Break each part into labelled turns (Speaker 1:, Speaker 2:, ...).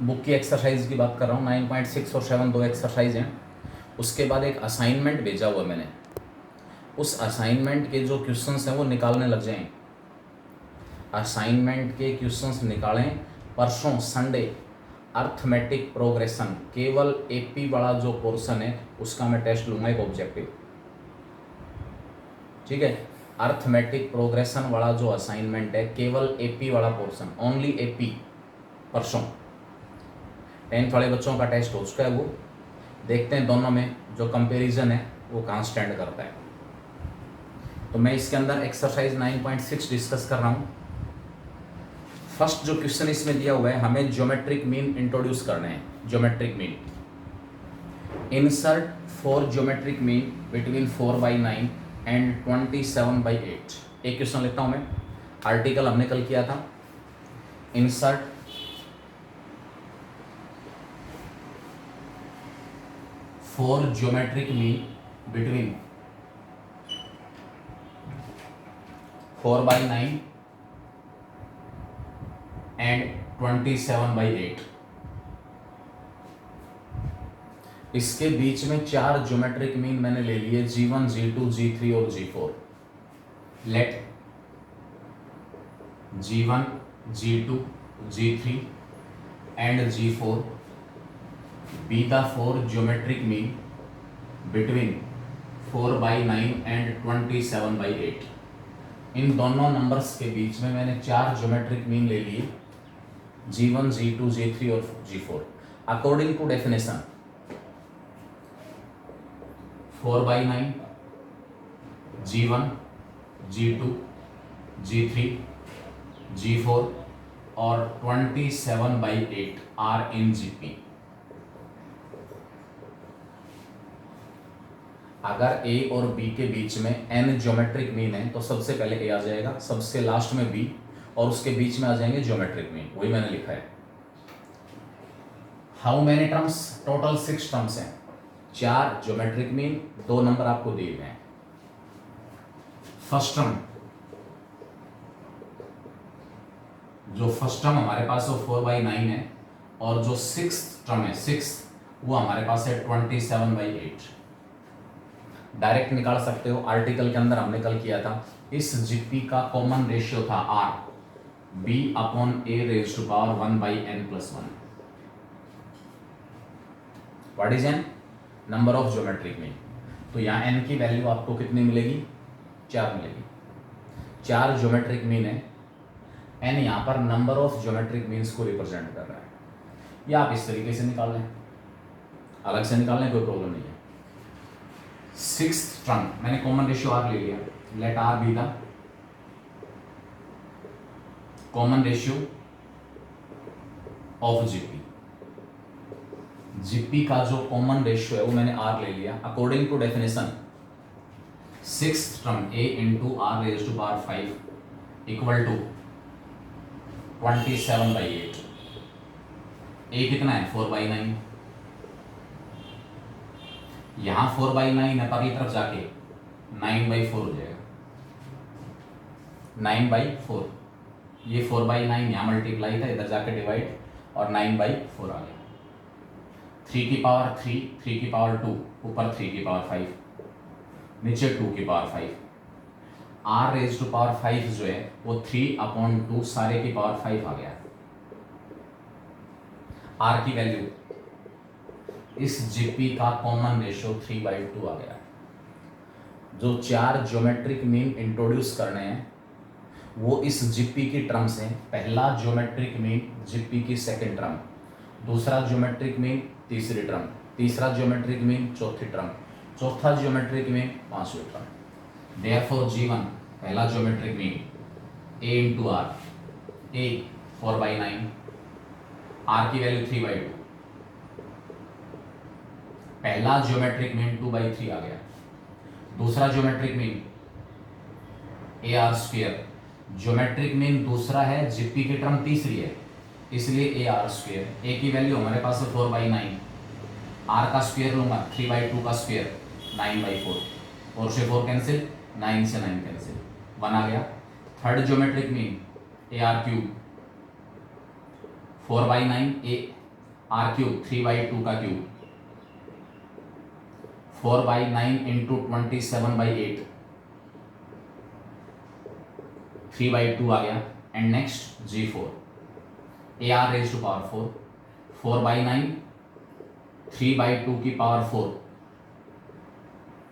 Speaker 1: Book की exercise की बात कर रहा हूँ, 9.6 और 7 दो एक्सरसाइज हैं। उसके बाद एक असाइनमेंट भेजा हुआ मैंने, उस असाइनमेंट के जो क्वेश्चंस हैं वो निकालने लग जाएं। असाइनमेंट के क्वेश्चंस निकालें परसों संडे। अर्थमेटिक प्रोग्रेशन केवल एपी वाला जो पोर्शन है उसका मैं टेस्ट लूँगा, एक ऑब्जेक्टिव, ठीक है। अर्थमेटिक प्रोग्रेशन वाला जो असाइनमेंट है केवल एपी वाला पोर्शन, ओनली एपी, परसों 10th वाले बच्चों का टेस्ट हो चुका है। वो देखते हैं दोनों में जो कंपैरिजन है वो कहाँ स्टैंड करता है। तो मैं इसके अंदर एक्सरसाइज 9.6 डिस्कस कर रहा हूँ। फर्स्ट जो क्वेश्चन इसमें दिया हुआ है, हमें ज्योमेट्रिक मीन इंट्रोड्यूस करने हैं। Geometric mean, insert 4 geometric mean between 4/9 and 27/8। एक क्वेश्चन लिखता हूँ मैं, आर्टिकल हमने कल किया था। Insert 4 geometric mean between 4/9 and 27/8। इसके बीच में 4 ज्योमेट्रिक मीन मैंने ले लिए, G1, G2, G3 और G4। Let G1, G2, G3 and G4 be the 4 geometric mean between 4/9 and 27/8। इन दोनों नंबर्स के बीच में मैंने 4 ज्योमेट्रिक मीन ले लिए, G1, G2, G3 और G4। According to definition 4/9, G1, G2, G3, G4 और 27/8 आर इन GP। अगर A और B के बीच में n ज्योमेट्रिक मीन है तो सबसे पहले A आ जाएगा, सबसे लास्ट में B, और उसके बीच में आ जाएंगे ज्योमेट्रिक मीन। वही मैंने लिखा है। How many terms? Total 6 terms हैं। 4 ज्योमेट्रिक मीन, 2 नंबर आपको दिए गए हैं। फर्स्ट टर्म, जो फर्स्ट टर्म हमारे पास वो 4/9 है, और जो 6th टर्म है, 6th, वो हमारे पास है 27/8। डायरेक्ट निकाल सकते हो, आर्टिकल के अंदर हमने कल किया था। इस जीपी का कॉमन रेशियो था R, B/A⁴ 1/n+1। What is n? Number of geometric mean. तो यहाँ n की वैल्यू आपको कितनी मिलेगी? 4 मिलेगी। 4 ज्योमेट्रिक मीन है, n यहाँ पर नंबर ऑफ ज्योमेट्रिक मीन्स को रिप्रेजेंट कर रहा है। या आप इस तरीके से निकाल लें, अलग से निकालने कोई प्रॉब्लम नहीं है। 6th टर्म मैंने कॉमन रेशियो R ले लिया। Let R be the common ratio of GP. GP का जो कॉमन रेशियो है वो मैंने R ले लिया। According to definition 6th term A into R⁵ equal to 27/8। A कितना है? 4/9। यहां 4/9 है, परली तरफ जाके 9/4 हो जाएगा। 9/4, ये 4/9 यहाँ मल्टीप्लाई था, इधर जाके डिवाइड, और 9/4 आ गया। 3 की पावर 3, 3 की पावर 2, ऊपर 3 की पावर 5, नीचे 2 की पावर 5। R⁵ जो है वो 3/2 सारे की पावर 5 आ गया। R की वैल्यू, इस जीपी का कॉमन रेशियो 3/2 आ गया। जो 4 ज्योमेट्रिक मीन इंट्रोड्यूस करने हैं वो इस जीपी की टर्म्स हैं। पहला ज्योमेट्रिक मीन जीपी की सेकंड टर्म, दूसरा ज्योमेट्रिक मीन तीसरी टर्म, तीसरा ज्योमेट्रिक मीन चौथी टर्म, चौथा ज्योमेट्रिक मीन पांचवी टर्म। देयरफॉर G1 पहला geometric mean A into R, A 4/9, R की वैल्यू 3/2। पहला ज्योमेट्रिक मीन 2/3 आ गया। दूसरा geometric mean AR²। Geometric mean दूसरा है, जीपी की टर्म तीसरी है, इसलिए AR²। A की वैल्यू हमारे पास है 4/9, R का स्क्वायर लूंगा 3/2 का स्क्वायर 9/4, 4 से 4 कैंसिल, 9 से 9 कैंसिल, 1 आ गया। Third geometric mean AR³ 4/9 A R cube 3/2 का क्यूब 4/9 इंटू 27/8 3/2 आ गया। And next G4 AR raise to power 4/9 3/2 की पावर 4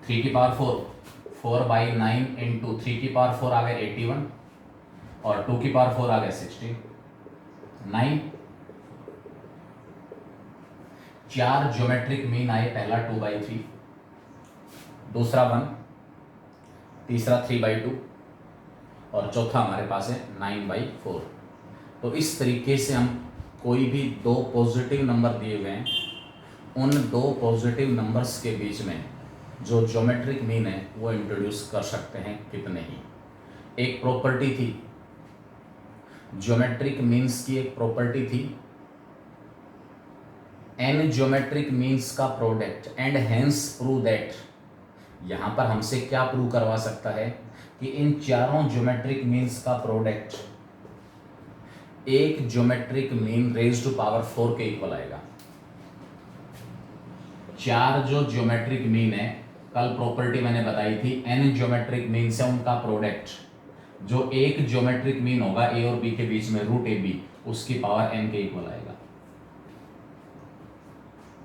Speaker 1: 3 की पावर 4/9 इंटू 3 की पावर 4 आ गया 81 और 2 की पावर 4 आ गया 69। 4 ज्योमेट्रिक मीन आए, पहला 2/3, दूसरा 1, तीसरा 3/2 और चौथा हमारे पास है 9/4। तो इस तरीके से हम कोई भी दो पॉजिटिव नंबर दिए हुए हैं, उन दो पॉजिटिव नंबर्स के बीच में जो ज्योमेट्रिक मीन है वो इंट्रोड्यूस कर सकते हैं कितने ही। एक प्रॉपर्टी थी ज्योमेट्रिक मीन्स की, एक प्रॉपर्टी थी n ज्योमेट्रिक मीन्स का product and hence prove that. यहां पर हमसे क्या प्रूव करवा सकता है कि इन चारों ज्योमेट्रिक मीन्स का प्रोडक्ट एक geometric mean raise to power 4 के इक्वल आएगा। चार जो ज्योमेट्रिक मीन है, कल प्रॉपर्टी मैंने बताई थी, n ज्योमेट्रिक मीन से उनका प्रोडक्ट जो एक ज्योमेट्रिक मीन होगा a और b के बीच में √ab, उसकी पावर n के इक्वल आएगा।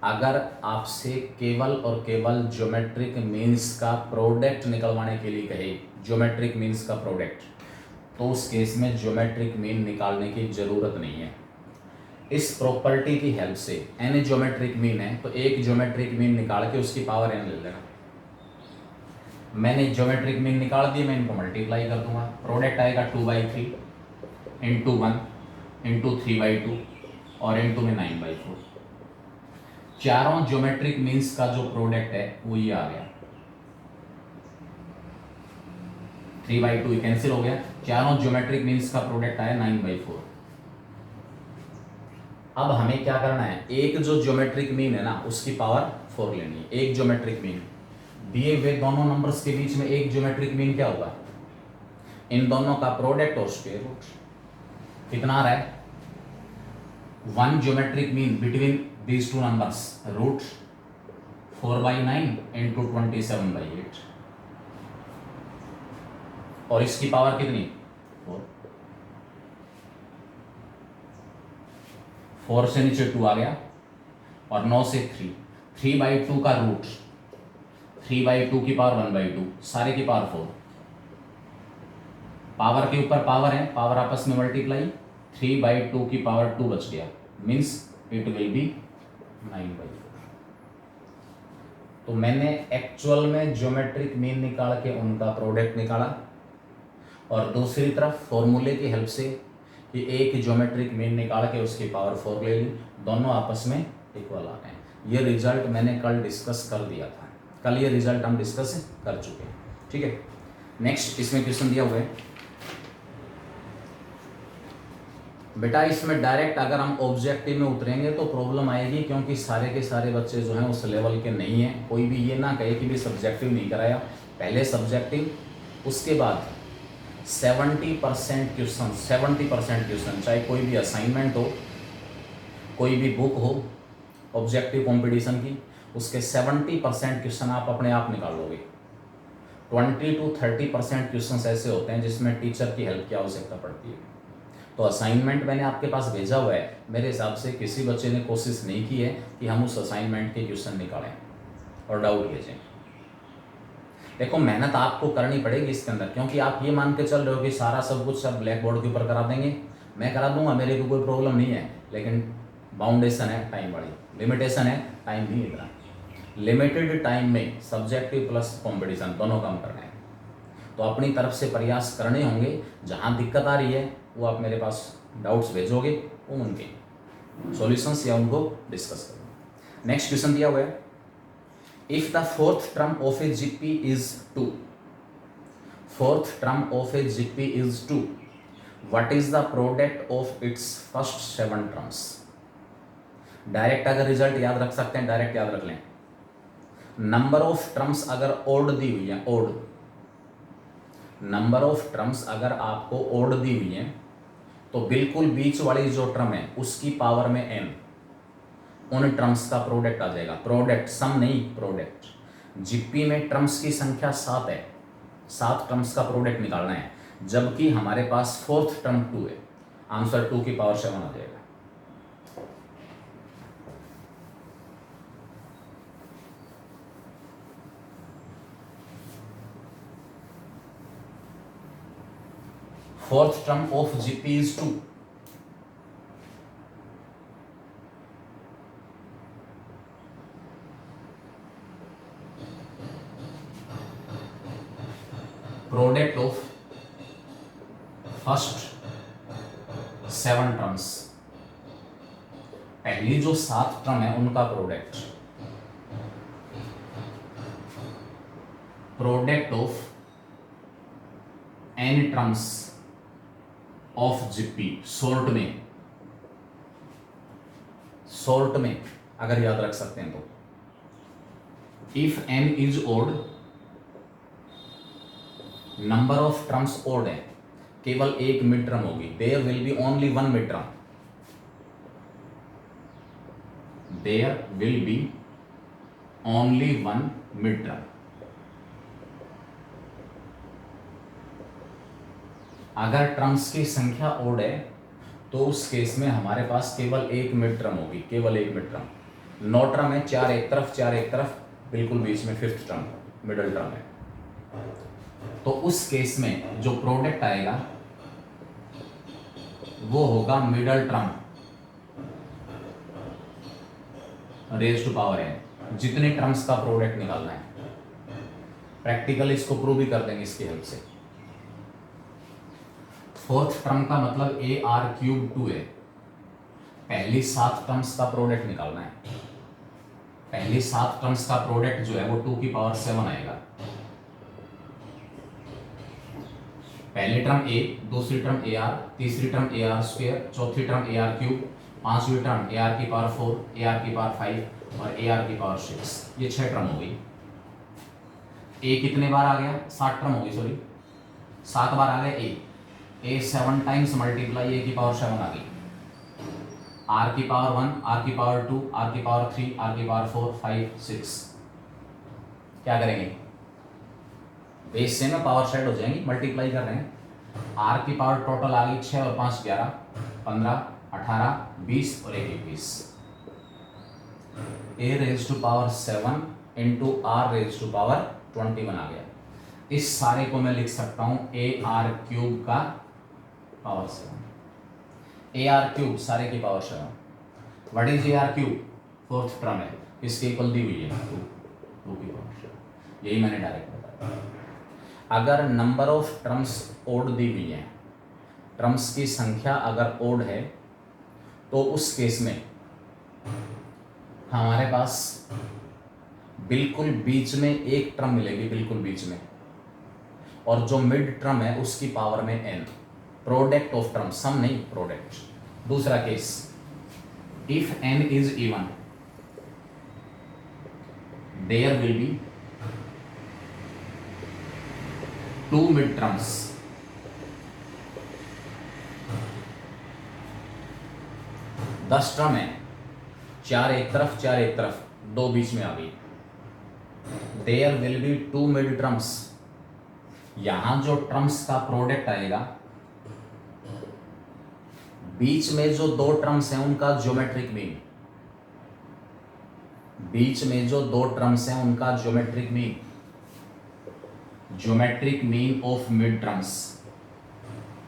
Speaker 1: अगर आपसे केवल और केवल ज्योमेट्रिक मीन्स का प्रोडक्ट निकलवाने के लिए कहे, ज्योमेट्रिक मीन्स का प्रोडक्ट, तो उस केस में ज्योमेट्रिक मीन निकालने की जरूरत नहीं है। इस प्रॉपर्टी की हेल्प से n ज्योमेट्रिक मीन है तो एक ज्योमेट्रिक मीन निकाल के उसकी पावर n ले लेना। मैंने ज्योमेट्रिक मीन निकाल दिए, मैं इनको मल्टीप्लाई कर दूंगा, प्रोडक्ट आएगा 2/3 इंटू 1 इंटू 3/2 और इंटू में 9/4। चारों ज्योमेट्रिक मीन्स का जो प्रोडक्ट है वो ये आ गया, 3/2 कैंसिल हो गया, चारों ज्योमेट्रिक मीन्स का प्रोडक्ट आया 9/4। अब हमें क्या करना है, एक जो ज्योमेट्रिक मीन है ना उसकी पावर 4 लेनी है। एक ज्योमेट्रिक मीन दिए हुए दोनों नंबर्स के बीच में एक ज्योमेट्रिक मीन क्या होगा, इन दोनों का प्रोडक्ट और स्क्वायर रूट। कितना आ रहा है, 1 geometric mean between these two numbers √4/9 into 27/8 और इसकी पावर कितनी 4 से नीचे 2 आ गया और 9 से 3/2 का रूट 3/2 की पावर 1/2, सारे की पावर 4। पावर के ऊपर पावर है, पावर आपस में मल्टीप्लाई, 3/2 की पावर 2 बच गया, मीन्स इट विल बी 9/4। तो मैंने एक्चुअल में ज्योमेट्रिक मीन निकाल के उनका प्रोडक्ट निकाला और दूसरी तरफ फॉर्मूले की हेल्प से कि एक ज्योमेट्रिक मीन निकाल के उसकी पावर 4 ले ली, दोनों आपस में इक्वल आ गए। ये रिजल्ट मैंने कल डिस्कस कर दिया था, कल ये रिजल्ट हम डिस्कस कर चुके हैं, ठीक है। नेक्स्ट इसमें क्वेश्चन दिया हुआ है बेटा, इसमें डायरेक्ट अगर हम ऑब्जेक्टिव में उतरेंगे तो प्रॉब्लम आएगी, क्योंकि सारे के सारे बच्चे जो हैं उस लेवल के नहीं हैं। कोई भी ये ना कहे कि भी सब्जेक्टिव नहीं कराया, पहले सब्जेक्टिव, उसके बाद 70% क्वेश्चन, 70% क्वेश्चन, चाहे कोई भी असाइनमेंट हो, कोई भी बुक हो ऑब्जेक्टिव कंपटीशन की, उसके 70% क्वेश्चन आप अपने आप निकाल लोगे। 20 to 30% क्वेश्चन ऐसे होते हैं जिसमें टीचर की हेल्प की आवश्यकता पड़ती है। तो असाइनमेंट मैंने आपके पास भेजा हुआ है, मेरे हिसाब से किसी बच्चे ने कोशिश नहीं की है कि हम उस असाइनमेंट के क्वेश्चन निकालें और डाउट भेजें। देखो मेहनत आपको करनी पड़ेगी इसके अंदर, क्योंकि आप ये मान के चल रहे हो कि सारा सब कुछ सब ब्लैक बोर्ड के ऊपर करा देंगे, मैं करा दूंगा, मेरे को कोई प्रॉब्लम नहीं है, लेकिन बाउंडेशन है टाइम वाली, लिमिटेशन है टाइम नहीं इतना। लिमिटेड टाइम में सब्जेक्टिव प्लस कॉम्पिटिशन दोनों काम करना है, तो अपनी तरफ से प्रयास करने होंगे। जहाँ दिक्कत आ रही है वो आप मेरे पास डाउट्स भेजोगे, वो उनके सॉल्यूशंस या उनको डिस्कस करोगे। नेक्स्ट क्वेश्चन दिया हुआ है, if the fourth term of a GP is 2, fourth term of a GP is 2, what is the product of its first 7 terms. Direct अगर रिजल्ट याद रख सकते हैं डायरेक्ट याद रख लें। नंबर ऑफ टर्म्स अगर ओड दी हुई है, ओड नंबर ऑफ टर्म्स अगर आपको ओड दी हुई है तो बिल्कुल बीच वाली जो टर्म है उसकी पावर में n, उन टर्म्स का प्रोडक्ट आ जाएगा। प्रोडक्ट, सम नहीं, प्रोडक्ट। जीपी में टर्म्स की संख्या 7 है, 7 टर्म्स का प्रोडक्ट निकालना है, जबकि हमारे पास फोर्थ टर्म 2 है। आंसर 2 की पावर 7 आ जाएगा। Fourth term of GP is 2। Product of first 7 terms, पहली जो 7 टर्म है उनका product. Product of n terms of GP, short में अगर याद रख सकते हैं तो, if n is odd, number of terms odd है, केवल एक मिड टर्म होगी, there will be only one mid term, there will be only one mid term. अगर टर्म्स की संख्या ओड है तो उस केस में हमारे पास केवल एक मिड टर्म होगी, केवल एक मिड टर्म। 9 टर्म है, 4 एक तरफ 4 एक तरफ, बिल्कुल बीच में फिफ्थ टर्म मिडल टर्म है। तो उस केस में जो प्रोडक्ट आएगा वो होगा middle term raise to power n। जितने टर्म्स का प्रोडक्ट निकालना है, प्रैक्टिकली इसको प्रूव भी कर देंगे इसकी हेल्प से। फोर्थ टर्म का मतलब ए आर क्यूब 2 है, पहली 7 टर्म्स का प्रोडक्ट निकालना है। पहली 7 टर्म्स का प्रोडक्ट जो है वो 2 की पावर 7 आएगा। पहली टर्म ए, दूसरी टर्म ए आर, तीसरी टर्म ए आर स्क्वायर, चौथी टर्म ए आर क्यूब, पांचवी टर्म ए आर की पावर 4, ए आर की पावर 5 और ए आर की पावर 6। ये 6 टर्म हो गई। ए कितने बार आ गया? 7 टर्म होगी, सॉरी 7 बार आ गया ए 7 टाइम्स मल्टीप्लाई ए की पावर 7 आ गई। आर की पावर 1, आर की पावर 2, आर की पावर 3, आर की पावर 4, 5, 6। क्या करेंगे? बेस से में पावर शेड हो जाएंगी, मल्टीप्लाई कर रहे हैं। आर की पावर टोटल आ गई 6 और 5 11, 15, 18, 20 और 21। A raise to power 7 into r raise to power 21 आ गया। इस सारे को मैं लिख सकता हूं ए आर क्यूब का पावर 7। ए आर क्यूब सारे की power 7। What is a r cube? Fourth term है, इसके इक्वल दी हुई है 2 की पावर 7। यही मैंने डायरेक्ट बताया। अगर नंबर ऑफ टर्म्स ओड दी हुई है, टर्म्स की संख्या अगर ओड है, तो उस केस में हमारे पास बिल्कुल बीच में एक टर्म मिलेगी, बिल्कुल बीच में, और जो मिड टर्म है उसकी पावर में n। Product of term, sum नहीं, प्रोडक्ट। दूसरा case, if n is even, there will be 2 mid terms. दस टर्म है, 4 एक तरफ 4 एक तरफ, 2 बीच में आ गई। There will be 2 mid terms. यहां जो टर्म्स का प्रोडक्ट आएगा, बीच में जो 2 टर्म्स हैं उनका ज्योमेट्रिक मीन, बीच में जो 2 टर्म्स हैं उनका geometric mean, geometric mean of mid terms.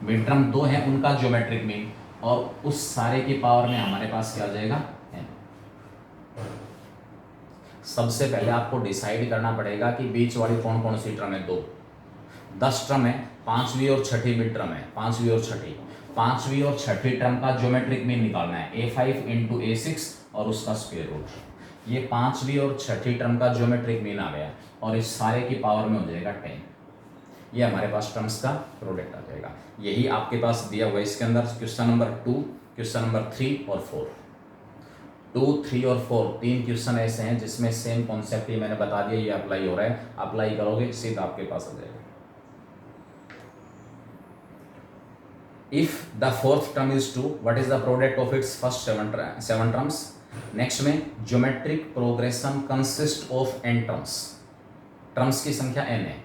Speaker 1: Mid term 2 हैं उनका ज्योमेट्रिक मीन, और उस सारे की पावर में हमारे पास क्या आ जाएगा? n। सबसे पहले आपको डिसाइड करना पड़ेगा कि बीच वाली कौन कौन सी टर्म है। 2 10 टर्म है, 5वीं और 6ठी मिड टर्म है, 5वीं और 6ठी। 5वीं और 6ठी टर्म का ज्योमेट्रिक मीन निकालना है, a5 इंटू a6 और उसका स्क्वायर रूट। ये 5वीं और 6ठी टर्म का ज्योमेट्रिक मीन आ गया, और इस सारे की पावर में हो जाएगा 10। ये हमारे पास टर्म्स का प्रोडक्ट आ जाएगा। यही आपके पास दिया हुआ है इसके अंदर। क्वेश्चन नंबर 2, क्वेश्चन नंबर 3 और 4। 2, 3 और 4 3 क्वेश्चन ऐसे हैं जिसमें सेम कॉन्सेप्ट ही मैंने बता दिया, ये अप्लाई हो रहा है। अप्लाई करोगे सीधा आपके पास आ जाएगा। If the fourth term is 2, what is the product of its first 7 terms? Next में geometric progression consist of n terms, terms की संख्या n है,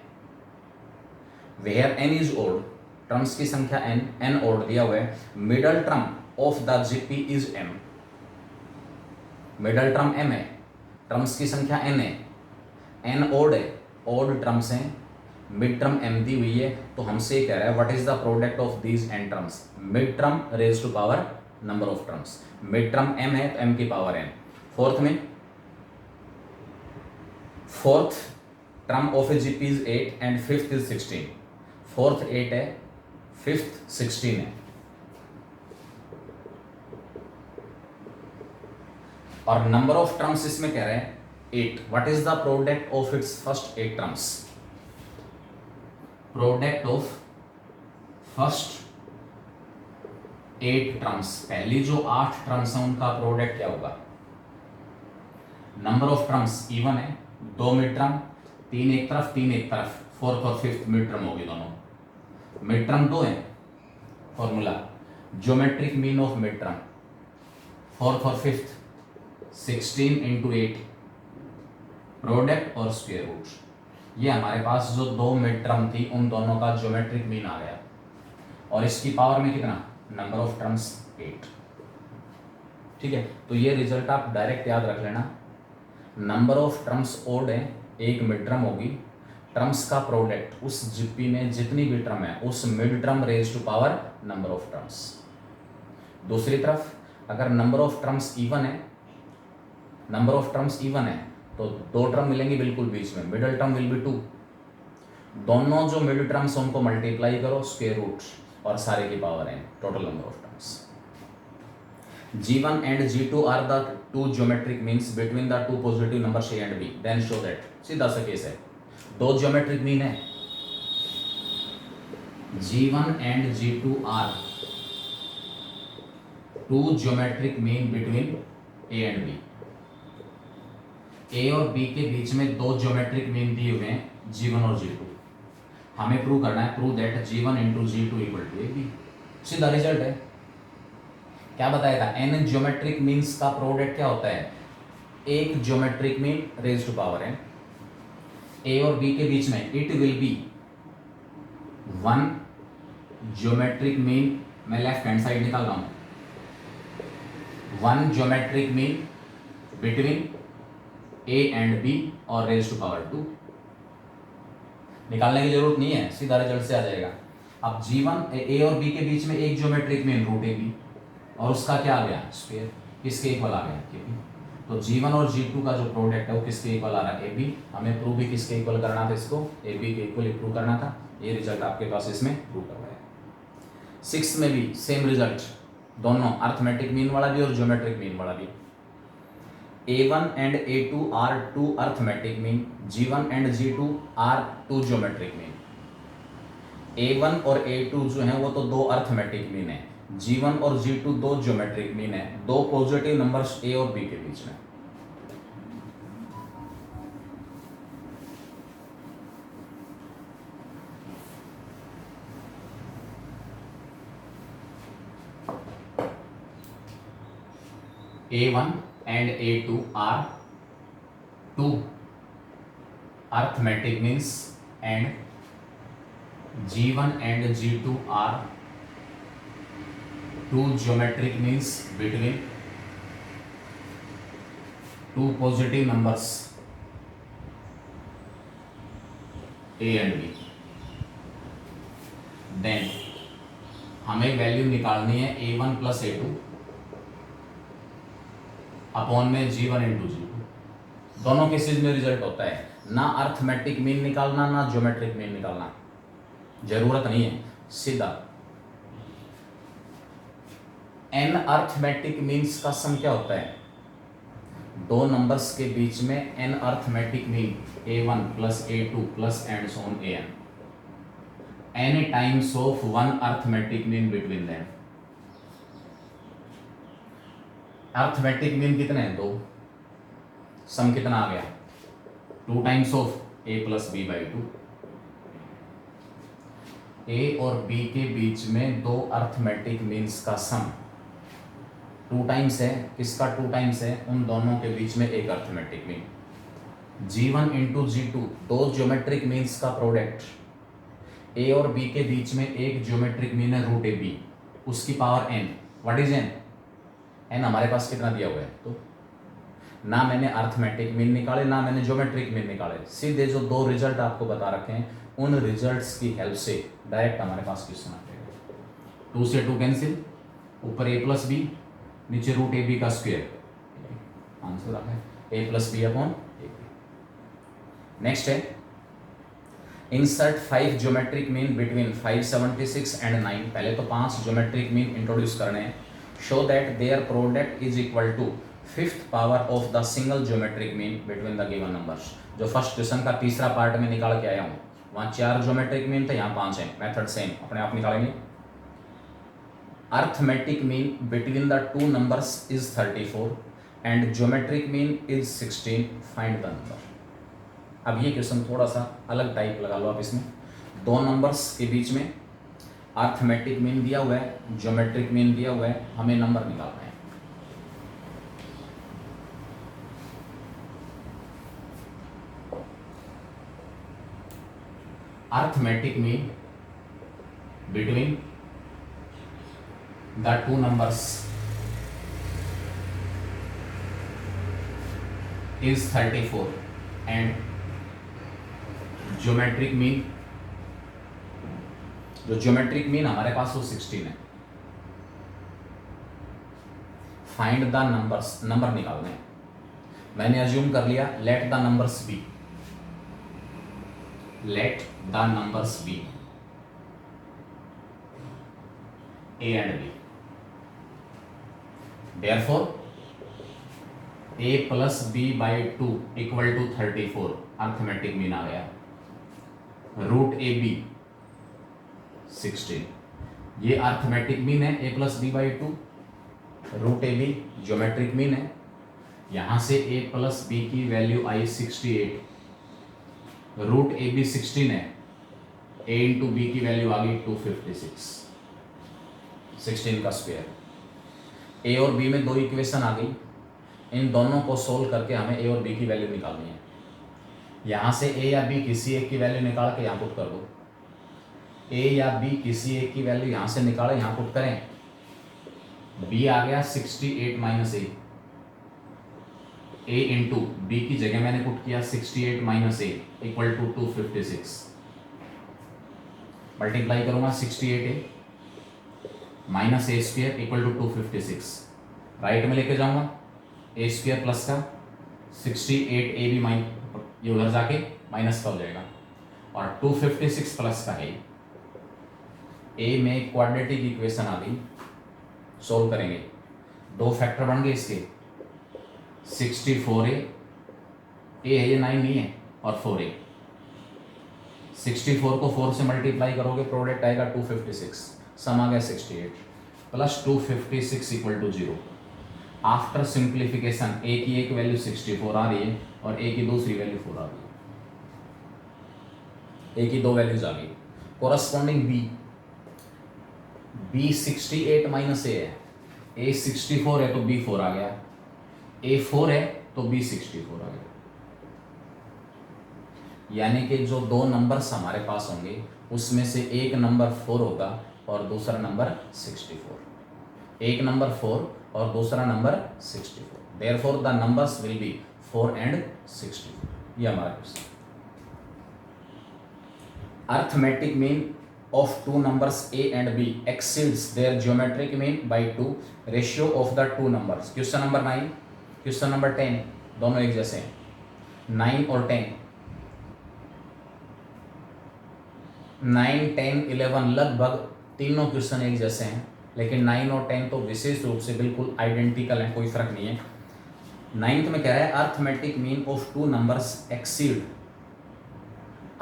Speaker 1: where n is odd, terms की संख्या n ओड दिया हुआ है, middle term of the GP is m, middle term m है, टर्म्स की संख्या n है, n ओड है, ओड टर्म्स हैं, मिड टर्म m दी हुई है, तो हमसे कह रहा है what is the product of these n terms, mid term raise to power number of terms, mid term m है तो m की पावर n, फोर्थ में fourth term of a GP is 8 and fifth is 16, fourth 8 है, fifth 16 है, और number of terms इसमें कह रहे हैं 8, what is the product of its first 8 terms, product of first 8 terms, पहली जो 8 टर्म्स हैं उनका प्रोडक्ट क्या होगा, नंबर ऑफ टर्म्स इवन है, 2 मिड टर्म, 3 एक तरफ 3 एक तरफ, फोर्थ और फिफ्थ मिड टर्म होगी दोनों, मिड टर्म 2 है, formula geometric mean of mid term, fourth और फिफ्थ 16 इंटू 8, प्रोडक्ट और स्क्वायर रूट, ये हमारे पास जो 2 मिड टर्म थी उन दोनों का ज्योमेट्रिक मीन आ गया, और इसकी पावर में कितना, नंबर ऑफ टर्म्स 8, ठीक है। तो ये रिजल्ट आप डायरेक्ट याद रख लेना, नंबर ऑफ टर्म्स ओड है, एक मिड टर्म होगी, टर्म्स का प्रोडक्ट उस जीपी में जितनी भी टर्म है उस mid term raise to power number of terms. दूसरी तरफ अगर नंबर ऑफ टर्म्स इवन है, नंबर ऑफ टर्म्स इवन है तो 2 टर्म मिलेंगी बिल्कुल बीच में, मिडल टर्म विल बी 2, दोनों जो मिड टर्म्स उनको मल्टीप्लाई करो स्क्वायर रूट और सारे की पावर है total number of terms. G1 and G2 are the two geometric means between the two positive numbers A and B. Then show that. सीधा सा केस है, 2 geometric mean है, G1 and G2 are two geometric mean between A and B. A और B के बीच में 2 geometric mean दिए हुए हैं G1 और G2, हमें प्रूव करना है, prove that G1 into G2 equal to AB, सीधा रिजल्ट है। क्या बताया था, n ज्योमेट्रिक मीन्स का प्रोडक्ट क्या होता है, एक geometric mean raise to power n, a और b के बीच में it will be 1 geometric mean, मैं लेफ्ट हैंड साइड निकाल रहा हूं, 1 geometric mean between a and b और रेज टू पावर 2, निकालने की जरूरत नहीं है, सीधा रिजल्ट से आ जाएगा। अब G1 a और b के बीच में एक ज्योमेट्रिक मीन रूट ab और उसका क्या आ गया स्क्वायर, किसके इक्वल आ गया AB, तो G1 और G2 का जो प्रोडक्ट है वो किसके इक्वल आ रहा है AB, हमें प्रूव भी किसके इक्वल करना था, इसको AB के इक्वल प्रूव करना था, ये रिजल्ट आपके पास इसमें प्रूव करवाया। 6 में भी सेम रिजल्ट, दोनों अर्थमेटिक मीन वाला भी और ज्योमेट्रिक मीन वाला भी, A1 and A2 are 2 arithmetic mean, G1 and G2 are 2 geometric mean, A1 और A2 जो है वो तो 2 अर्थमेटिक मीन है, G1 और G2 2 ज्योमेट्रिक मीन है, 2 पॉजिटिव नंबर्स A और B के बीच में। A1 and A2 are 2 arithmetic means and G1 and G2 are 2 geometric means between 2 positive numbers A and B. Then हमें वैल्यू निकालनी है A1 प्लस A2 अपॉन में G1 into G2, दोनों cases में रिजल्ट होता है, ना अर्थमेटिक मीन निकालना ना ज्योमेट्रिक मीन निकालना, जरूरत नहीं है, सीधा n अर्थमेटिक मीन्स का सम क्या होता है, 2 नंबर्स के बीच में n arithmetic mean A1 plus A2 plus and so on an, n times of 1 arithmetic mean between them. Arithmetic mean कितने हैं, 2, सम कितना आ गया 2 times of a plus B by 2, a और b के बीच में 2 अर्थमेटिक मीन्स का सम 2 टाइम्स है, किसका 2 टाइम्स है, उन दोनों के बीच में एक arithmetic mean. G1 into G2 दो ज्योमेट्रिक मीन्स का प्रोडक्ट, ए और बी के बीच में एक ज्योमेट्रिक मीन है रूट ए बी, उसकी power n। What is n? n हमारे पास कितना दिया हुआ है, तो ना मैंने अर्थमेटिक मीन निकाले ना मैंने ज्योमेट्रिक मीन निकाले, सीधे जो दो रिजल्ट आपको बता रखे हैं उन रिजल्ट्स की हेल्प से डायरेक्ट हमारे पास क्वेश्चन आ जाएगा। 2 से 2 कैंसिल, ऊपर a प्लस बी, नीचे रूट ए बी का स्क्वायर, आंसर आ गया a plus B upon a b. Next है insert 5 geometric mean between 576 and 9। पहले तो 5 ज्योमेट्रिक मीन इंट्रोड्यूस करने हैं। Show that their product is equal to 5th power of the single geometric mean between the given numbers. जो first question का तीसरा part में निकाल के आया हूँ, वहाँ 4 ज्योमेट्रिक मीन थे, यहाँ 5 हैं। मेथड सेम, अपने आप निकालेंगे। Arithmetic mean between the two numbers is 34 and geometric mean is 16, find the number. अब ये क्वेश्चन थोड़ा सा अलग टाइप लगा लो आप इसमें। दो नंबर्स के बीच में अर्थमेटिक मीन दिया हुआ है, ज्योमेट्रिक मीन दिया हुआ है, हमें नंबर निकालना है। Arithmetic mean between the two numbers is 34 and geometric mean, जो ज्योमेट्रिक मीन हमारे पास वो 16 है। फाइंड द नंबर्स, नंबर निकालने हैं। मैंने अज्यूम कर लिया let the numbers be, let the numbers be a and b. Therefore a plus B by 2 equal to 34, arithmetic mean आ गया। रूट ए बी 16, ये अर्थमेटिक मीन है a plus B by 2, root A b geometric mean है। यहाँ से a plus b की value आई 68, root ए b 16 है, a इंटू बी की वैल्यू आ गई 256, 16 का स्क्वायर। a और b में दो इक्वेशन आ गई, इन दोनों को सोल्व करके हमें a और b की वैल्यू निकालनी है। यहाँ से a या b किसी एक की वैल्यू निकाल के यहाँ पुट कर दो, a या b किसी एक की वैल्यू यहाँ से निकाले यहाँ पुट करें। b आ गया 68 minus a, a into B की जगह मैंने पुट किया 68 minus a equal to 256। Multiply करूंगा 68a minus a square equal to 256, right में लेके जाऊंगा ए स्क्वायर प्लस का 68a भी ये उधर जाके माइनस का हो जाएगा, और 256 प्लस का है। ए में क्वाड्रेटिक इक्वेशन आ गई, सोल्व करेंगे, दो फैक्टर बन गए इसके, 64a, ए है ये 9 नहीं है, और 4a। 64 को 4 से मल्टीप्लाई करोगे प्रोडक्ट आएगा 256, सम आ गया 68 plus 256 equal to 0। After simplification a की एक वैल्यू 64 आ रही है और ए की दूसरी वैल्यू 4 आ रही है, ए की दो वैल्यूज आ गई। कोरस्पॉन्डिंग बी 68 माइनस ए है, ए 64 है तो बी 4 आ गया, ए 4 है तो बी 64 आ गया। यानी कि जो दो नंबर्स हमारे पास होंगे उसमें से एक नंबर 4 होगा और दूसरा नंबर 64। एक नंबर 4 और दूसरा number 64। Therefore the numbers will be 4 and 64। ये हमारा question. Arithmetic mean of two numbers a and b exceeds their geometric mean by 2, ratio of the two numbers। Question number 9, question number 10 दोनों एक जैसे हैं। 9 और 10, 9, 10, 11 लगभग तीनों क्वेश्चन एक जैसे हैं, लेकिन 9 और 10 तो विशेष रूप से बिल्कुल आइडेंटिकल हैं, कोई फर्क नहीं है। 9th में कह रहा है arithmetic mean of two numbers exceed,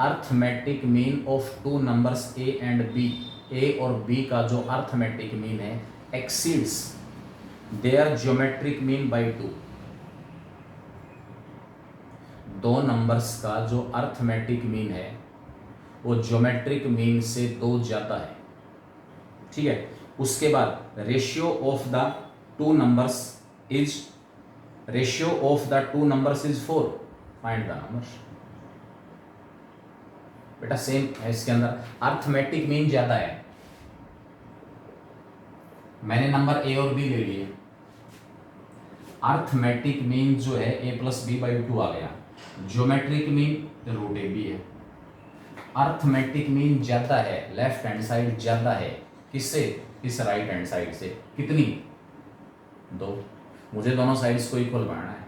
Speaker 1: arithmetic mean of two numbers a and b, a और बी का जो अर्थमेटिक मीन है exceeds their geometric mean by 2। दो नंबर्स का जो अर्थमेटिक मीन है वो ज्योमेट्रिक मीन से 2 ज्यादा है, ठीक है। उसके बाद ratio of the two numbers is ratio of the two numbers is 4, find the numbers। बेटा सेम है इसके अंदर, अर्थमेटिक मीन ज्यादा है, मैंने नंबर ए और बी ले लिए, अर्थमेटिक मीन जो है a प्लस बी बाई 2 आ गया, ज्योमेट्रिक मीन रूट ए बी है। अर्थमेटिक मीन ज्यादा है, लेफ्ट हैंड साइड ज्यादा है, किससे? इस राइट हैंड साइड से। कितनी? 2। मुझे दोनों साइड्स को इक्वल बनाना है।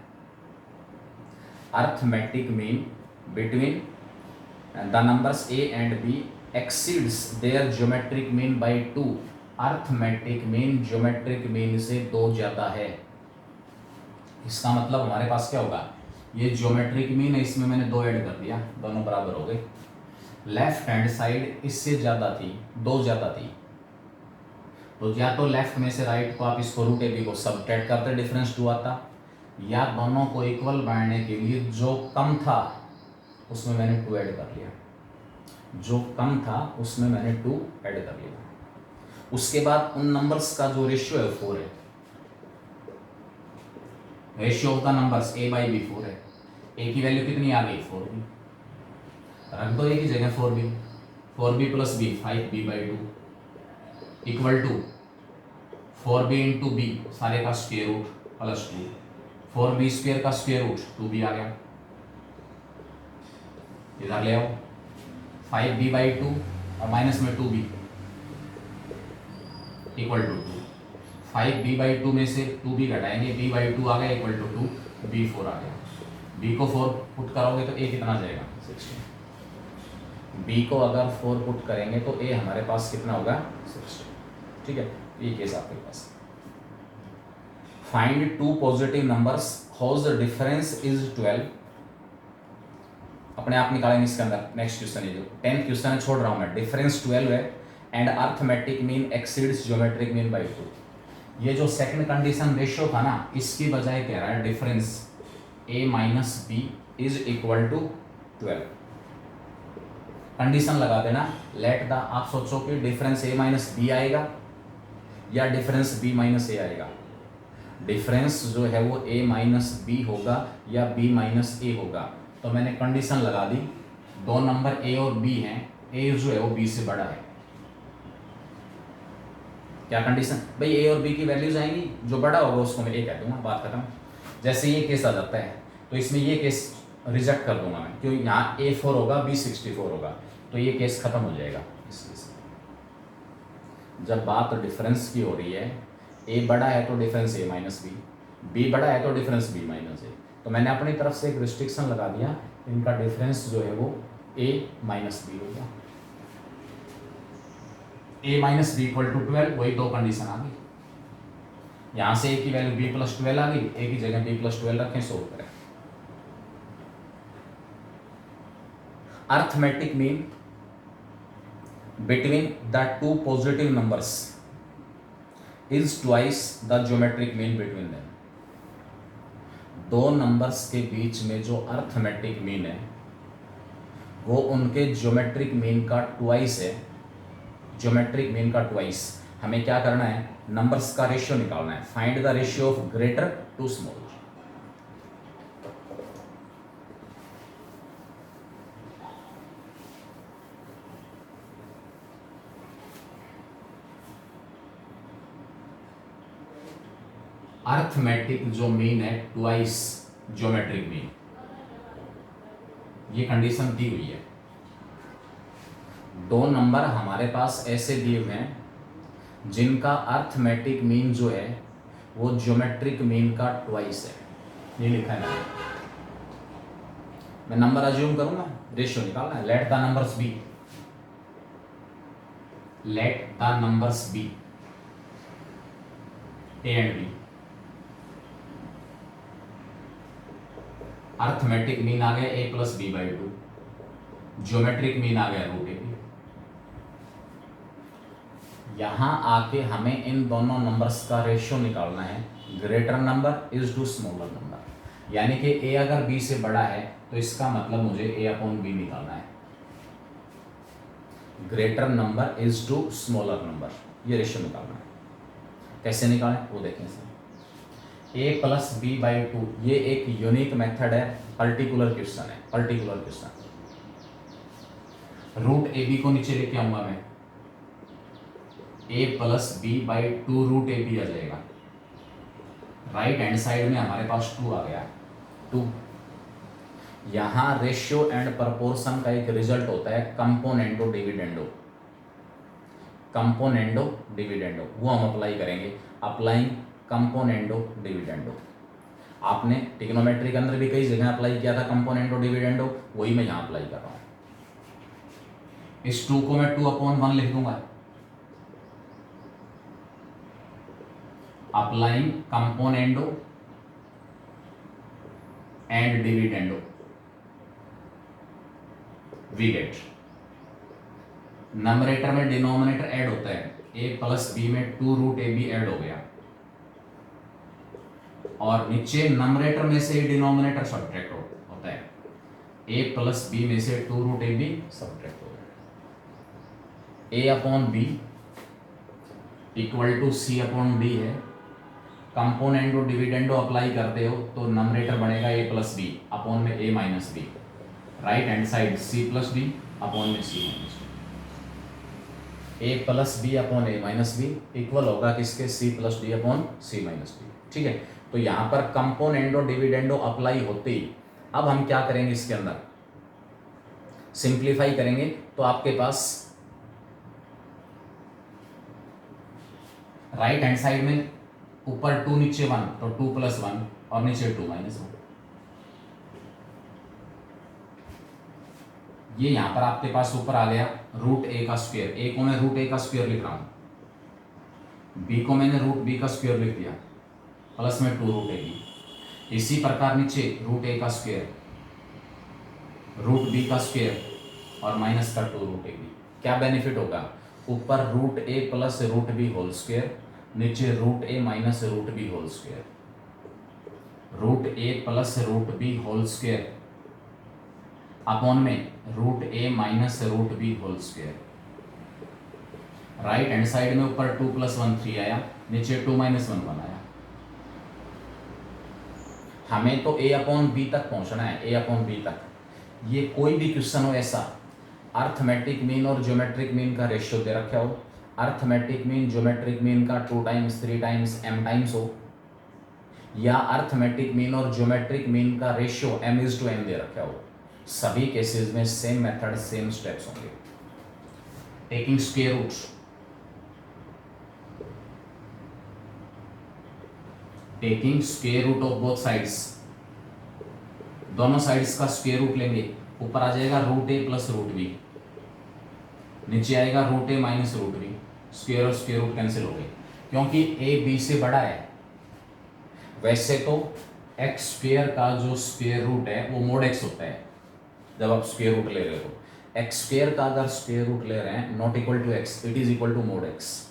Speaker 1: Arithmetic mean between the numbers a and b exceeds their geometric mean by 2। Arithmetic mean geometric mean से 2 ज्यादा है। इसका मतलब हमारे पास क्या होगा, ये ज्योमेट्रिक मीन है, इसमें मैंने 2 ऐड कर दिया, दोनों बराबर हो गए। लेफ्ट हैंड साइड इससे ज्यादा थी, 2 ज्यादा थी, तो या तो लेफ्ट में से राइट को आप इसको रूट ए बी को सबट्रैक्ट करते डिफरेंस 2 आता, या दोनों को इक्वल बनाने के लिए जो कम था उसमें मैंने 2 ऐड कर लिया, जो कम था उसमें मैंने 2 ऐड कर लिया। उसके बाद उन नंबर्स का जो रेशियो है 4 है, ratio of the numbers a by B 4 है। a की वैल्यू कितनी आ गई? 4b, रख दो a की जगह 4b, 4b plus B 5b by 2 equal to 4b into B सारे का square root plus 2, 4b square का स्क्वायर रूट 2b आ गया, इधर ले आओ 5b बाई 2 और माइनस में 2b equal to 2, 5b by 2 में से 2b घटाएंगे, b बाई 2 आ गया इक्वल टू 2, b 4 आ गया। b को 4 पुट करोगे तो a कितना जाएगा? 16। b को अगर 4 पुट करेंगे तो a हमारे पास कितना होगा? 16। ठीक है, ये केस आपके पास। Find 2 positive numbers whose the difference is 12। अपने आप निकालेंगे इसके अंदर। नेक्स्ट क्वेश्चन है, जो 10th क्वेश्चन है, छोड़ रहा हूं मैं। डिफरेंस 12 है and arithmetic mean exceeds geometric mean by 2। ये जो सेकंड कंडीशन रेशियो था ना, इसकी बजाय कह रहा है difference a minus B is equal to 12। Condition लगा देना, लेट द, आप सोचो कि डिफरेंस a माइनस बी आएगा या डिफरेंस b माइनस a आएगा। डिफरेंस जो है वो a माइनस बी होगा या b माइनस a होगा। तो मैंने कंडीशन लगा दी, दो नंबर a और b हैं, a जो है वो b से बड़ा है। क्या कंडीशन भाई? a और b की वैल्यूज आएंगी, जो बड़ा होगा उसको मैं a कह दूंगा, बात खत्म। जैसे ये केस आ जाता है तो इसमें ये केस रिजेक्ट कर दूंगा मैं, क्योंकि यहाँ a4 होगा b 64 होगा, तो ये केस खत्म हो जाएगा। इसलिए जब बात डिफरेंस की हो रही है, a बड़ा है तो difference a minus B, b बड़ा है तो डिफरेंस b माइनस a। तो मैंने अपनी तरफ से एक रिस्ट्रिक्शन लगा दिया, इनका डिफरेंस जो है वो a माइनस बी हो गया। a minus B equal to 12, वही 2 कंडीशन आ गई। यहाँ से a की वैल्यू b प्लस 12 आ गई, a की जगह b प्लस 12 रखें, सोल्व करें। Arithmetic mean between the two positive numbers is twice the geometric mean between them। दो नंबर्स के बीच में जो अर्थमेटिक मीन है वो उनके ज्योमेट्रिक मीन का ट्वाइस है। ज्योमेट्रिक मीन का ट्वाइस। हमें क्या करना है? नंबर्स का रेशियो निकालना है। Find the ratio of greater to small. Arithmetic जो मीन है ट्वाइस ज्योमेट्रिक मीन, ये कंडीशन दी हुई है। दो नंबर हमारे पास ऐसे दिए हुए हैं जिनका अर्थमेटिक मीन जो है वो ज्योमेट्रिक मीन का ट्वाइस है। ये लिखा है मैंने। मैं नंबर अज्यूम करूंगा, रेशियो निकालना है। Let the numbers be, let the numbers be a and b. Arithmetic mean आ गया a plus B by 2, geometric mean आ गया रूट ए बी। यहां आके हमें इन दोनों नंबर्स का रेशियो निकालना है। Greater number is to smaller number, यानी कि a अगर b से बड़ा है तो इसका मतलब मुझे a अपॉन b निकालना है। Greater number is to smaller number, ये रेशियो निकालना है। कैसे निकालें वो देखें sir. A plus B by two, ये एक यूनिक मेथड है, पर्टिकुलर क्वेश्चन है, पर्टिकुलर क्वेश्चन। रूट ए बी को नीचे लेके आऊंगा मैं, a plus B by two root A b आ जाएगा। राइट हैंड साइड में हमारे पास टू आ गया, टू। यहां रेशियो एंड प्रपोर्शन का एक रिजल्ट होता है कंपोनेंडो डिविडेंडो, कंपोनेंडो डिविडेंडो, वो हम अप्लाई करेंगे। अप्लाइंग कंपोनेंडो डिविडेंडो, आपने ट्रिग्नोमेट्री के अंदर भी कई जगह अप्लाई किया था कंपोनेंडो डिविडेंडो, वही मैं यहाँ अप्लाई कर रहा हूँ। इस टू को मैं 2/1 लिख दूंगा। Applying componendo and dividendo, we get numerator में डिनोमिनेटर ऐड होता है, ए प्लस बी में टू रूट ए बी ऐड हो गया, और नीचे नंबरेटर में से डिनोमिनेटर सब्ट्रैक्ट होता है, ए प्लस बी में से टू रूट ए बी सब्ट्रैक्ट हो गया। A upon b equal to c upon d है। कंपोनेंडो डिविडेंडो अप्लाई करते हो तो नंबरेटर बनेगा ए प्लस बी अपॉन में a minus b, right hand side c plus B upon में c minus b. A plus B upon a minus B equal होगा किसके, c plus d upon c minus b. ठीक है, तो यहां पर componendo dividendo apply होते ही अब हम क्या करेंगे, इसके अंदर सिंप्लीफाई करेंगे तो आपके पास राइट हैंड साइड में ऊपर 2 नीचे 1, तो 2 + 1 और नीचे 2 - 1। ये यहां पर आपके पास ऊपर आ गया रूट ए का स्क्वायर, ए को मैं रूट ए का स्क्वायर लिख रहा हूं, बी को मैंने रूट बी का स्क्वायर लिख दिया, प्लस में 2 रूट ए बी। इसी प्रकार नीचे रूट ए का स्क्वायर, रूट बी का स्क्वायर और माइनस का 2 रूट ए बी। क्या बेनिफिट होगा, ऊपर रूट ए plus root b whole square, नीचे रूट ए minus root b whole square, root ए plus root b whole square upon में रूट ए minus root b whole square. Right hand side में ऊपर 2 + 1 3 आया, नीचे 2 - 1 1 आया। हमें तो ए अपॉन बी तक पहुंचना है, ए अपॉन बी तक। ये कोई भी क्वेश्चन हो ऐसा, अर्थमेटिक मीन और ज्योमेट्रिक मीन का रेशियो दे रखा हो, अर्थमेटिक मीन ज्योमेट्रिक मीन का 2 टाइम्स 3 टाइम्स m टाइम्स हो, या अर्थमेटिक मीन और ज्योमेट्रिक मीन का रेशियो m/n दे रखा हो, सभी केसेस में सेम मेथड सेम स्टेप्स होंगे। Taking square root, taking square root of both sides, दोनों साइड्स का स्क्वायर रूट लेंगे। ऊपर आ जाएगा रूट ए प्लस रूट बी, नीचे आएगा रूट ए माइनस रूट बी, स्क्वायर और स्क्वायर रूट कैंसिल हो गए क्योंकि ए बी से बड़ा है। वैसे तो एक्स स्क्वायर का जो स्क्वायर रूट है वो मोड एक्स होता है जब आप स्क्वायर रूट ले रहे हो। एक्स स्क्वायर का अगर स्क्वायर रूट ले रहे हैं not equal to X, it is equal to mod X.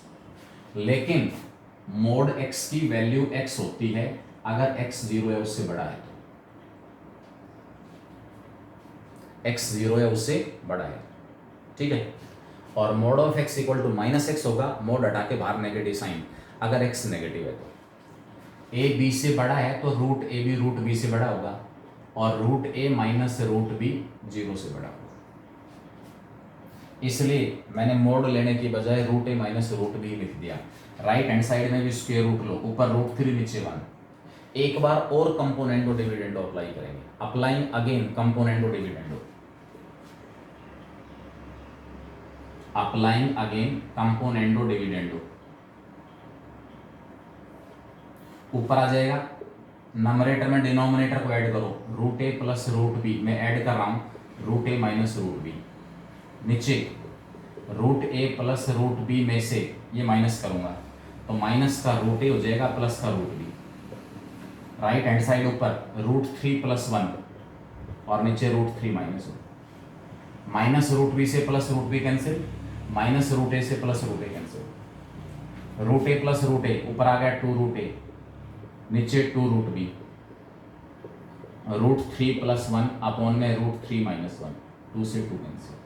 Speaker 1: लेकिन मोड एक्स की वैल्यू एक्स होती है अगर एक्स 0 है उससे बड़ा है, तो एक्स 0 है उससे बड़ा है। ठीक है, और mod of X equal to -x होगा, मोड हटा के बाहर नेगेटिव साइन, अगर एक्स नेगेटिव है तो। ए बी से बड़ा है तो रूट ए बी रूट बी से बड़ा होगा, और रूट ए माइनस रूट बी 0 से बड़ा होगा। इसलिए मैंने मोड लेने की बजाय रूट ए माइनस रूट बी लिख दिया। राइट हैंड साइड में भी स्क्वायर रूट लो, ऊपर √3 नीचे 1। एक बार और कंपोनेंडो डिविडेंडो अप्लाई करेंगे, applying again componendo dividendo, applying again componendo dividendo. ऊपर आ जाएगा, नंबरेटर में डिनोमिनेटर को ऐड करो, रूट ए प्लस रूट बी में ऐड कर रहा हूं रूट ए माइनस रूट बी। नीचे रूट ए प्लस रूट बी में से ये माइनस करूंगा तो माइनस का रूट ए हो जाएगा प्लस का root b. Right hand side ऊपर √3 + 1 और नीचे √3 माइनस 1। माइनस रूट बी से plus root b cancel, minus root a से plus root a cancel, root A plus root a ऊपर आ गया 2 रूट ए, नीचे 2 रूट बी, √3 + 1 अपॉन में √3 - 1, 2 से 2 कैंसिल।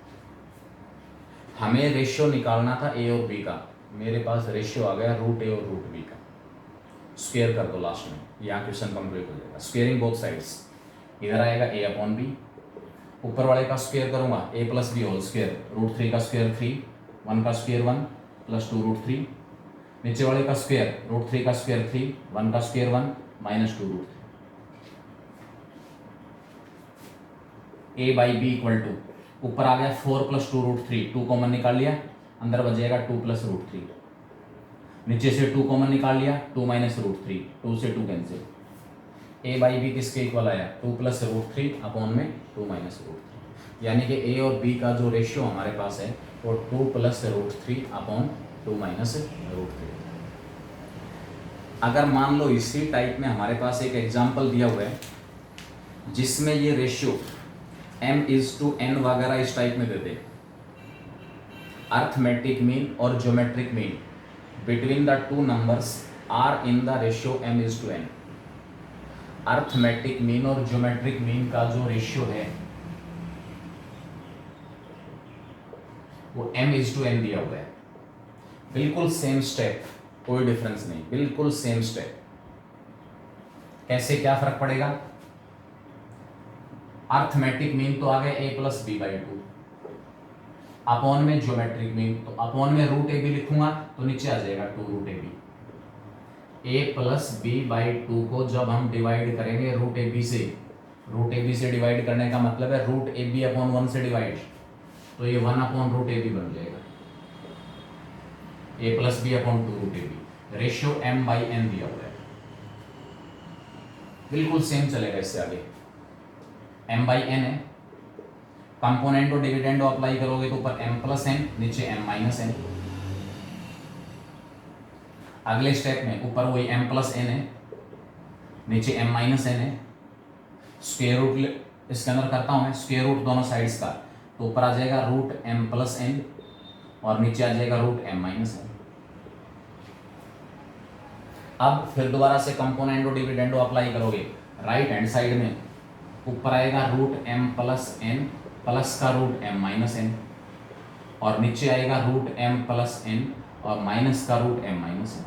Speaker 1: हमें रेशियो निकालना था ए और बी का, मेरे पास रेशियो आ गया रूट ए और रूट बी का। स्क्वेयर कर दो लास्ट में, यहाँ क्वेश्चन कंप्लीट हो जाएगा। स्क्वेयरिंग बोथ साइड्स, इधर आएगा a अपॉन बी, ऊपर वाले का स्क्वेयर करूंगा a plus B whole square, √3 का स्क्वेयर 3, 1 का स्क्वेयर 1 प्लस 2 √3, नीचे वाले का स्क्वेयर √3 का स्क्वेयर 3, 1 का square 1 minus 2 √3। a by B equal to, ऊपर आ गया 4 प्लस 2 √3, 2 कॉमन निकाल लिया, अंदर बच जाएगा 2 प्लस √3, नीचे से 2 कॉमन निकाल लिया, 2 माइनस √3, 2 से 2 कैंसिल। a बाई बी किसके इक्वल आया, 2 प्लस √3 अपॉन में 2 माइनस √3, यानी कि a और b का जो रेशियो हमारे पास है वो 2 प्लस √3 अपॉन 2 माइनस √3। अगर मान लो इसी टाइप में हमारे पास एक एग्जाम्पल दिया हुआ है जिसमें ये रेशियो m/n वगैरह इस टाइप में देते, अर्थमेटिक मीन और geometric mean between the two numbers are in the ratio m/n। Arithmetic mean और ज्योमेट्रिक मीन का जो रेशियो है वो m/n दिया हुआ है। बिल्कुल सेम स्टेप, कोई डिफरेंस नहीं, बिल्कुल सेम स्टेप। कैसे, क्या फर्क पड़ेगा, अर्थमेटिक मीन तो आ गया a plus B by 2, upon में ज्योमेट्रिक मीन, तो अपॉन में √ab लिखूंगा तो नीचे आ जाएगा 2 √ab। a plus B by 2 को जब हम डिवाइड करेंगे √ab से डिवाइड करने का मतलब है √ab अपॉन 1 से डिवाइड, तो ये 1 अपॉन √ab बन जाएगा, a plus B upon 2 √ab। Ratio m/n दिया हुआ है, बिल्कुल सेम चलेगा इससे आगे। m/n है, कंपोनेंट और डिविडेंड अप्लाई करोगे तो ऊपर m प्लस n, नीचे m माइनस n। अगले स्टेप में ऊपर वही m प्लस n है, नीचे m माइनस n है। स्क्वायर रूट इसके अंदर करता हूं मैं, स्क्वायर रूट दोनों साइड्स का, तो ऊपर आ जाएगा √m प्लस n और नीचे आ जाएगा √m माइनस n। अब फिर दोबारा से कंपोनेंट और डिविडेंड अप्लाई करोगे, राइट हैंड साइड में ऊपर आएगा √m प्लस n प्लस का √m माइनस n, और नीचे आएगा √m प्लस n और माइनस का √m माइनस n।